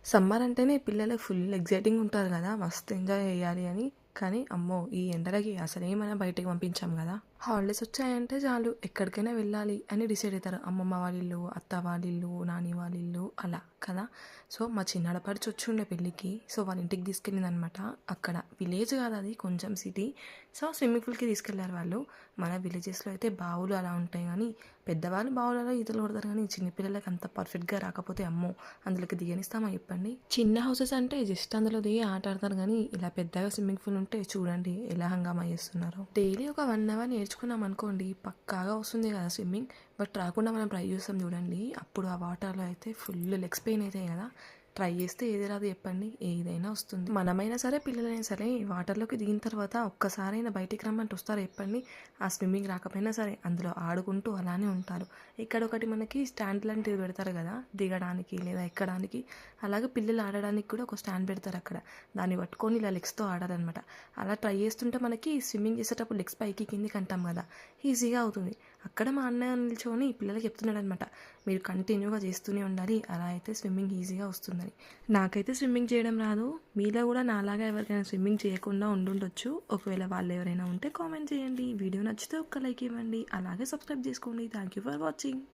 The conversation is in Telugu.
సమ్మర్ అంటేనే పిల్లలు ఫుల్ ఎగ్జైటింగ్ ఉంటారు కదా, మస్తు ఎంజాయ్ చేయాలి అని. కానీ అమ్మో ఈ ఎండలకి అసలేమైనా బయటికి పంపించాం కదా. హాలిడేస్ వచ్చాయంటే చాలు ఎక్కడికైనా వెళ్ళాలి అని డిసైడ్ అవుతారు. అమ్మమ్మ వాళ్ళ ఇల్లు, అత్త వాళ్ళ ఇల్లు, నాని వాళ్ళ ఇల్లు అలా కదా. సో మా చిన్నాడపడిచి వచ్చి ఉండే పెళ్ళికి, సో వాళ్ళ ఇంటికి తీసుకెళ్ళింది అనమాట. అక్కడ విలేజ్ కాదు, అది కొంచెం సిటీ. సో స్విమ్మింగ్ పూల్కి తీసుకెళ్లారు వాళ్ళు. మన విలేజెస్లో అయితే బావులు అలా ఉంటాయి, కానీ పెద్దవాళ్ళు బావులలో ఈతలు కొడతారు, కానీ చిన్నపిల్లలకి అంత పర్ఫెక్ట్గా రాకపోతే అమ్మో అందులోకి దిగనిస్తామా చెప్పండి. చిన్న హౌసెస్ అంటే జస్ట్ అందులో దిగి ఆట ఆడతారు, కానీ ఇలా పెద్దగా స్విమ్మింగ్ పూల్ ఉంటే చూడండి ఎలా హంగామా చేస్తున్నారు. డైలీ ఒక 1 అవర్ నేర్చుకున్నాం అనుకోండి పక్కాగా వస్తుంది కదా స్విమ్మింగ్. బట్ రాకుండా మనం ట్రై చేస్తాం చూడండి, అప్పుడు ఆ వాటర్లో అయితే ఫుల్ లెగ్స్ పెయిన్ అవుతాయి కదా. ట్రై చేస్తే ఏది రాదు చెప్పండి, ఏదైనా వస్తుంది. మనమైనా సరే పిల్లలైనా సరే వాటర్లోకి దిగిన తర్వాత ఒక్కసారైనా బయటికి రమ్మంటే వస్తారు చెప్పండి. ఆ స్విమ్మింగ్ రాకపోయినా సరే అందులో ఆడుకుంటూ అలానే ఉంటారు. ఇక్కడ ఒకటి మనకి స్టాండ్ లాంటివి పెడతారు కదా దిగడానికి లేదా ఎక్కడానికి. అలాగే పిల్లలు ఆడడానికి కూడా ఒక స్టాండ్ పెడతారు అక్కడ. దాన్ని పట్టుకొని ఇలా లెగ్స్తో ఆడాలన్నమాట. అలా ట్రై చేస్తుంటే మనకి స్విమ్మింగ్ చేసేటప్పుడు లెగ్స్ పైకి కిందికి అంటాం కదా, ఈజీగా అవుతుంది. అక్కడ మా అన్నయ్య నిల్చొని పిల్లలకి చెప్తున్నాడు అనమాట, మీరు కంటిన్యూగా చేస్తూనే ఉండాలి, అలా అయితే స్విమ్మింగ్ ఈజీగా వస్తుందని. నాకైతే స్విమ్మింగ్ చేయడం రాదు. మీలో కూడా నాలాగా ఎవరికైనా స్విమ్మింగ్ చేయకుండా ఉండుండొచ్చు. ఒకవేళ వాళ్ళు ఎవరైనా ఉంటే కామెంట్ చేయండి. వీడియో నచ్చితే ఒక్క లైక్ ఇవ్వండి, అలాగే సబ్స్క్రైబ్ చేసుకోండి. Thank you for watching.